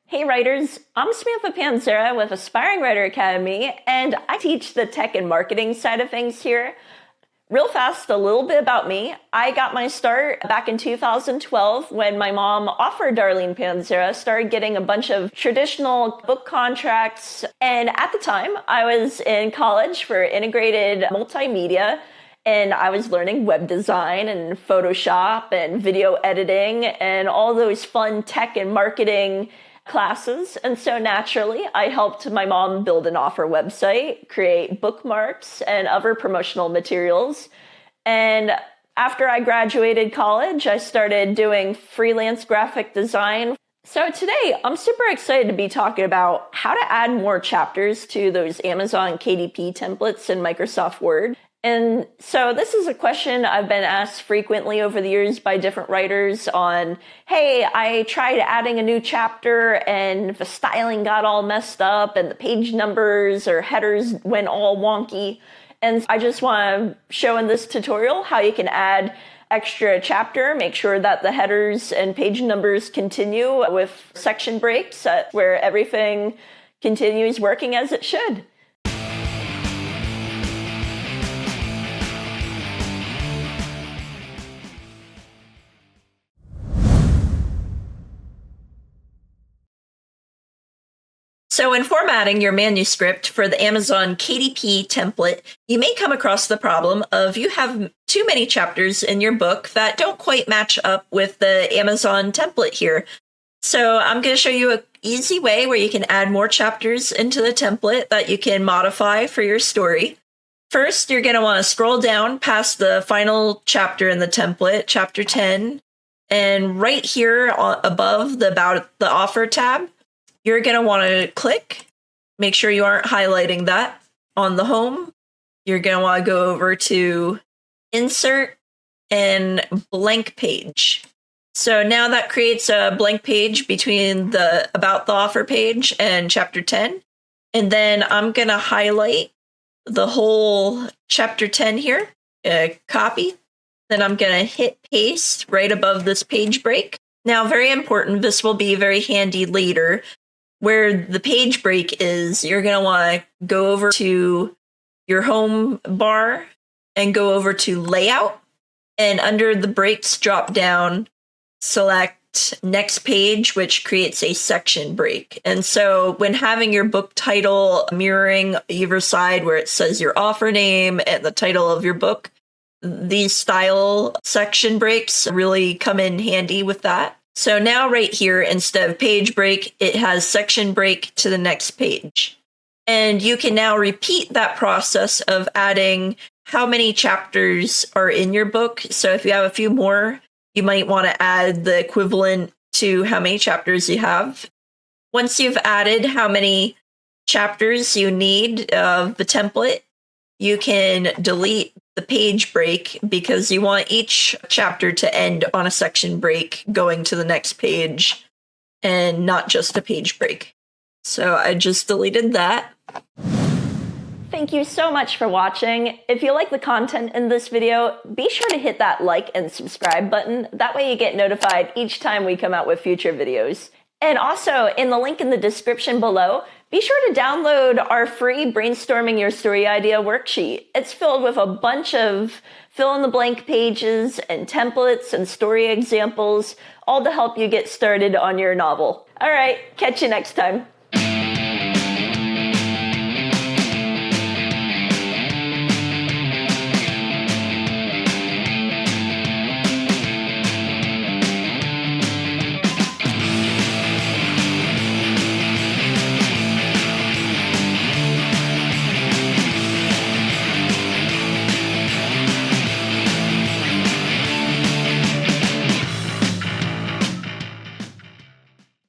Hey writers, I'm Samantha Panzera with Aspiring Writer Academy, and I teach the tech and marketing side of things here. Real fast, a little bit about me. I got my start back in 2012 when my mom offered Darlene Panzera, started getting a bunch of traditional book contracts, and at the time I was in college for integrated multimedia, and I was learning web design and Photoshop and video editing and all those fun tech and marketing classes. And so naturally, I helped my mom build an offer website, create bookmarks and other promotional materials. And after I graduated college, I started doing freelance graphic design. So today, I'm super excited to be talking about how to add more chapters to those Amazon KDP templates in Microsoft Word. And so this is a question I've been asked frequently over the years by different writers on, hey, I tried adding a new chapter and the styling got all messed up and the page numbers or headers went all wonky. And I just want to show in this tutorial how you can add extra chapter, make sure that the headers and page numbers continue with section breaks where everything continues working as it should. So in formatting your manuscript for the Amazon KDP template, you may come across the problem of you have too many chapters in your book that don't quite match up with the Amazon template here. So I'm going to show you an easy way where you can add more chapters into the template that you can modify for your story. First, you're going to want to scroll down past the final chapter in the template, chapter 10, and right here above the About the Offer tab, you're going to want to click, make sure you aren't highlighting that on the home. You're going to want to go over to Insert and Blank Page. So now that creates a blank page between the About the Offer page and chapter 10. And then I'm going to highlight the whole chapter 10 here, copy. Then I'm going to hit paste right above this page break. Now, very important, this will be very handy later. Where the page break is, you're going to want to go over to your home bar and go over to Layout. And under the breaks drop down, select Next Page, which creates a section break. And so when having your book title mirroring either side where it says your offer name and the title of your book, these style section breaks really come in handy with that. So now right here, instead of page break, it has section break to the next page. And you can now repeat that process of adding how many chapters are in your book. So if you have a few more, you might want to add the equivalent to how many chapters you have. Once you've added how many chapters you need of the template, you can delete the page break because you want each chapter to end on a section break going to the next page and not just a page break. So I just deleted that. Thank you so much for watching. If you like the content in this video, be sure to hit that like and subscribe button. That way you get notified each time we come out with future videos. And also, in the link in the description below, be sure to download our free Brainstorming Your Story Idea worksheet. It's filled with a bunch of fill-in-the-blank pages and templates and story examples, all to help you get started on your novel. All right, catch you next time.